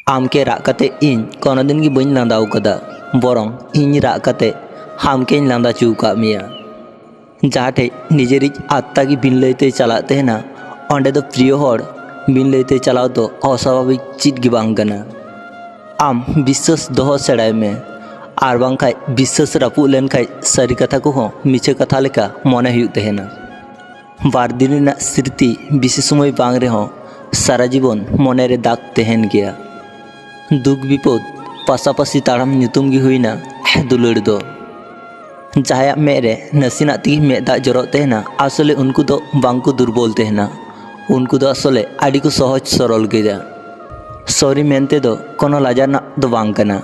आमके राग कते इन कोनो दिन गी बइन लांदाव कदा बरং इन राग कते हामके लांदा चूका मिया जाटे निजेरिज आत्ता की बिन लैते चलाते हैं ना ओंडे दो प्रिय हर बिन लैते चलाओ तो अस्वाभाविक चीज गी बांग कना आम विश्वास दोहो सेड़ाय में आर बांखाय विश्वास रापू लेन खाय सारी कथा को हो मिछे कथा लेका मने हुयुग तहेना बार दिन रेना स्मृति बेसि समय बांग रे हो सारा जीवन मने रे दाग तहेन गया दुख विपद पासापासी ताड़ाम ᱧᱩᱛᱩᱢ गी हुईना दुलड़ दो जहाया मेरे नसीना ती में दा जरत तहेना आसले उनको दो बांको दुर्बल तहेना उनको दो आसले आड़ी को सहज सरल गया सॉरी मेनते दो कोनो लाजारना दो बांग कना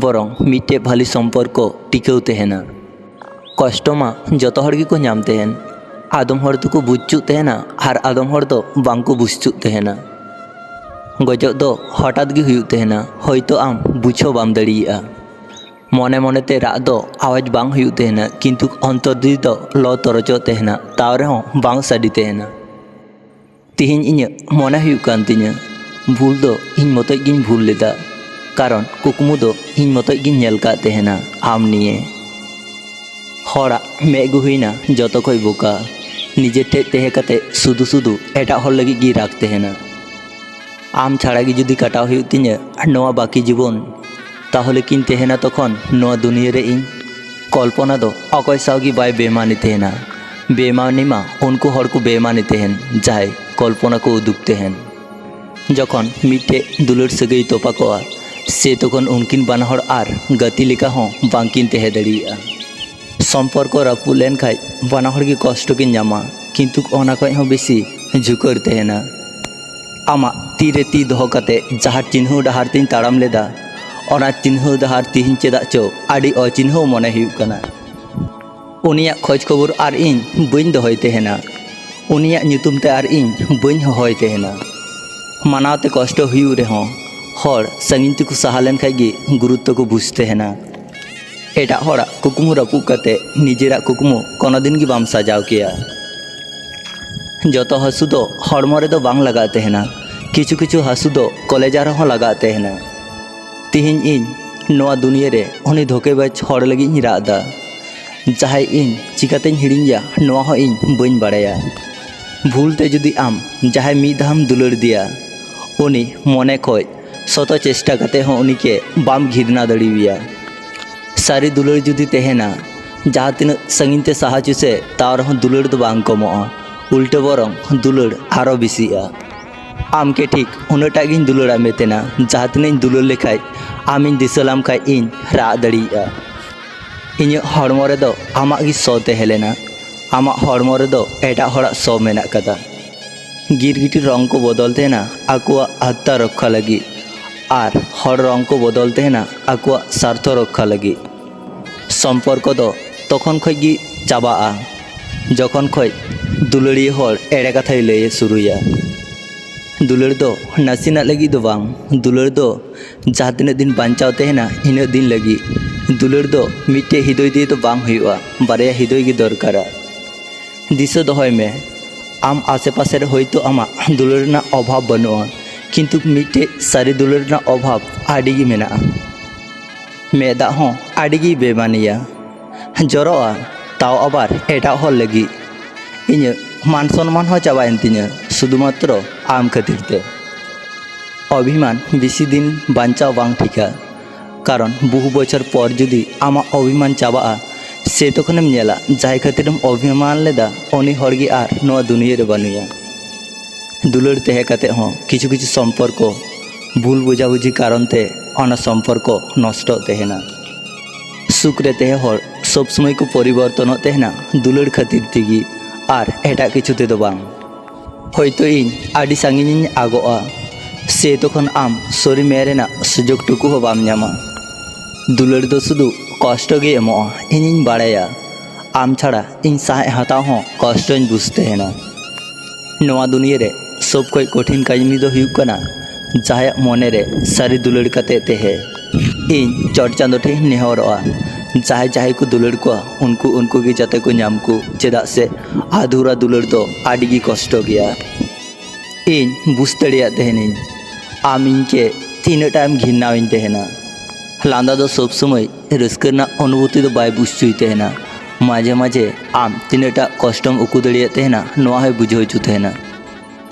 बरং मिट्टे भाली सम्पर्क टिकेउ तहेना कष्ट मा जतो हर गी को नाम तहेन आदम हर तो को बुझचु तहेना आर आदम हर दो बांको बुझचु तहेना गजो दो हठात गी हुयुग तहेना होयतो आम बुझो बाम दड़िया मने मने ते राग दो आवाज बांग हुयुग तहेना किंतु अंतर दी दो लो तरचो तहेना ताव रेहो बांग साडी तहेना तिहिन इᱧ मने हुयुग कान तिᱧa भूल दो इन मतoj गिन भूल लेदा कारण कुकमु दो इन मतoj गिन नेल का तहेना आम निये हरा मे गु हुईना जतो खय बोका निजे ठे तेहे कते सुदु सुदु एटा हर लगी गी राग तहेना आम छाड़ा गी जुदी काटाव हुयुग तिᱧa नोआ बाकी जीवन ताहले किन तहेना तखन नोआ दुनिया रे इन कल्पना दो अकय सावगी बाय बेमानी तहेना बेमानी मा उनको हर को बेमानी तहेन जाय कल्पना को उदुग तहेन जखन मिट्टे दुलड़ सगई तोपाकोआ से तखन उनकिन बानहर आर गति लेका हों बांकिन तहे दड़िया सम्पर्क रापू लेन खाय बानहर गी कष्ट किन नामा किंतु ओना खय हों बेसी झुकर तहेना आमा तीरे ती दोहो कते जहाँ चिन्हु डहार तीन ताड़ाम लेदा ओना चिन्हु डहार तिहिन चेदा चो आड़ी अचिन्हु मने हुयुग कना उनिया खोज खबर आर इन बइन दोहय तहेना उनिया ᱧᱩᱛᱩᱢ ते आर इन बइन होहय तहेना मानावते कष्ट हुयुग रेहो हर संगिन तको साहा लेन खाय गी गुरुत्व को बुझ तहेना एटा हरा कुकमु रापू कते निजेरा कुकमु कोनो दिन गी बाम साजाव किया जतो हासु दो हड़मो रे दो बांग लगा तहेना किछु किछु हासु दो कलेजा रेहो लगा तहेना तिहिन इन नोआ दुनिया रे उनी धोकेबाज हड़ लगी इन रादा जहाय इन चिकातेन हिड़िंया नोआ हो इन बइन बाड़ाया भूलते जुदी आम जहाय मी धाम दुलड़ दिया उनी मने खय शत चेष्टा कते हो उनी के बाम घिरना दड़िया सारी दुलड़ जुदी तहेना जहाँ तीन संगिन ते साहाचु से ताव रहो दुलड़ दो बांग कमोआ उल्टे बरং दुलड़ आरो बेसिया आम के ठीक उनटा गिन दुलड़ा मेतेना जहाँ तीन दुलड़ लेखाय आमिन दिसलाम खाय इन राग दड़िया ᱤᱧᱟᱹᱜ हड़मो रे दो आमाग गी सो तहेलेना आमाग हड़मो रे दो एटा हड़ा सो मेना कदा गिरगिटी रंग को बदल तहेना आकुआ हत्या रक्षा लगी आर हड़ रंग को बदल तहेना आकुआ स्वार्थ रक्षा लगी सम्पर्क दो तखन खय गी चाबाआ जखन खय दुलड़ी हड़ एड़े कथाय लय शुरुया दुलड़ दो नासिना लगी दो बांग दुलड़ दो जहाँ तीन दिन बांचाव तहेना इन दिन लगी दुलड़ दो मिट्टे हृदय दिए तो बांग हुआ बारे हृदय गी दरकारा दिशा दोहय में आम आसे पासे रे होयतो आमा दुलड़ ना अभाव बनुआ किंतु मिट्टे सारी दुलड़ ना अभाव आड़ी गी मेना मेदा हों आड़ी गी बेमानिया जरोआ ताव आबार एटा हर लगी इᱧ मान सम्मान हो चाबायेन तिᱧa शुधुमात्र आम खातिरते अभिमान बेसि दिन बांचाव बांग ठिका कारण बहु बचर पर जुदी आमा अभिमान चाबाआ से तखनेम नेला जाय खातिरम अभिमान लेदा उनी हरगी आर नोआ दुनिया रे बानुया दुलड़ तहे कते हो किछु किछु सम्पर्क भूल बुझाबुझी कारण ते ओना सम्पर्क नष्ट तहेना सुख रे तहे हर सब समय को परिवर्तन तहेना दुलड़ खातिर तिगी आर एटा किछु ते दो बांग होयतो इन आडी सांगिनिन आगोआ से तखन आम सॉरी मेरेना सुजोग टुकु हो बाम ᱧᱟᱢᱟ दुलड़ दो शुधु कष्ट गे एमोआ इनिन बाड़ाया आम छाड़ा इन साहे हताव हो कष्टन बुझते हेना नोआ दुनिया रे सब कोई कठिन काजमी दो हुयुग कना जहाय मने रे सारी दुलड़ कते तेहे इन चट चांदो ठे नेहरोआ जहाय जहाय को दुलड़ को उनको उनको गे जाते को नाम को चेदा से अधूरा दुलड़ दो आड़ी गी कष्ट गया इन बुझ दड़िया तहेनिन आम इनके तीना टाइम घिरनाविन तहना लांदा दो सब समय रस्करना अनुभूति दो बाय बुझुई तहना माजे माजे आम तीनाटा कष्टम उकू दड़िया तहना नोआ है बुझाव चु तहना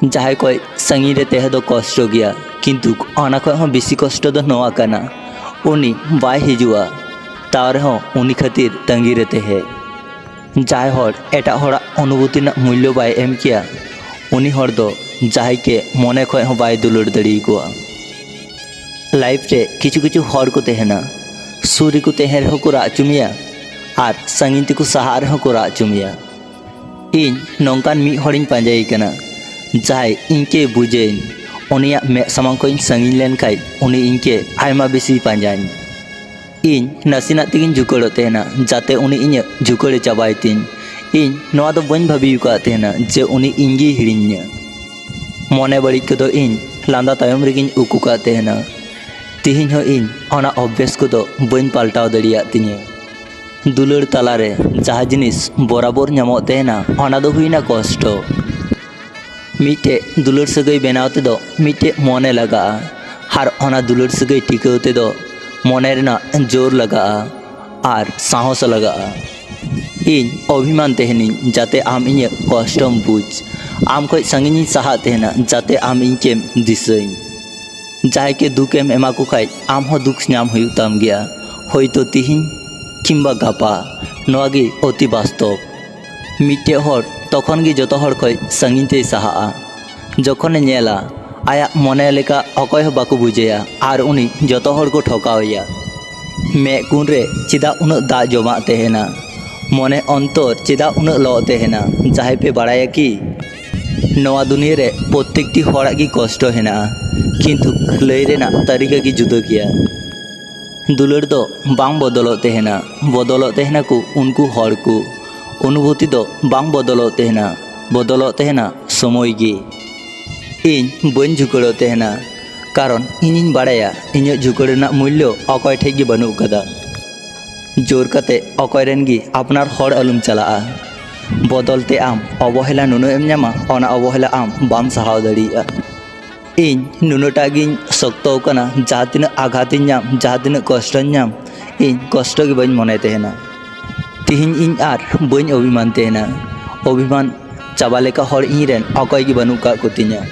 जहां कोई संगी रे तहे दो कष्ट गया किंतु अना खय हो बेसी कष्ट दो नोआ काना उनी बाय हिजुआ तार हो उनी खातिर तंगी रे तहे जहां हर एटा हरा अनुभूति ना मूल्य बाय एम किया उनी हर दो जहां के मने खय हो बाय दुलड़ दड़ी कोआ लाइफ रे किछु किछु हर को तहना सूर्य को तहे हो को राचुमिया और संगी ते को सहार हो को राचुमिया इन नौकान मी हरिन पांजाई कना जहां इनके बुझे उनिया मे सामांग को संगी लेन खाई उनी इनके आयमा बेसी पांजाई इन नसीना तिगिन झुकड़ो तहना जाते उनी इन झुकड़े चाबाई तीन इन नोआ दो बन भाभी का तहना जे उनी इंगी हिड़िन्या मने बड़ी को इन लांदा तायम रेगिन उकू का तहना तिहिन हो इन ओना अभ्यास को बन पाल्टाव दड़िया तिनिया दुलड़ तालारे जहाँ जिनिस बराबर नामो तहना ओना दो हुईना कष्ट मिटे दुलड़ सगई बनावते दो मिटे मने लगा हर ओना दुलड़ सगई टिकावते दो मने रेना जोर लगा और साहस लगा इन अभिमान तहनी जाते आम इन कष्टम बुझ आम खय संगिनी सहा तहना जाते आम इनके दिसई जहां के दुखेम एमा को खाय आम हो दुख नाम हुई ताम गया होयतो तिहिन किंबा गापा नोआगे अति वास्तव मिटे हर तखन गे जतो हर खय संगिनते सहा जखने नेला आया मने लेका अकय हो बाको बुझेया और उनी जतो हर को ठकावया मेकुन रे चिदा उन दा जमा तहना मने अंतर चिदा उन लो तहना जहां पे बाड़ाया कि नवा दुनिया रे प्रत्येकटी हड़ा की कष्ट हेना किंतु लय रेना तरीका की जुदा किया दुलड़ दो बांग बदलो तहना को उनको हड़ को अनुभूति दो बांग बदलो तहना समय गे इन बन झुकड़ो तहना कारण इन बाड़ाया इन झुकड़ मूल्य अकय ठे गे बनू कदा जोर कते अकय रेन गे अपनार हड़ अलुम चला बदलते आम अवहेला नुनो एम नामा ओना अवहेला आम बाम सहाव दड़िया इन नुनोटागिन शक्तो कना जहाँ तीन आघात नाम जहाँ तीन कष्ट नाम इन कष्ट के बन मने तहना तिहिन इन आर बन अभिमान तहना अभिमान चाबा लेका हर इन रेन अकय गे बनू का को तिनिया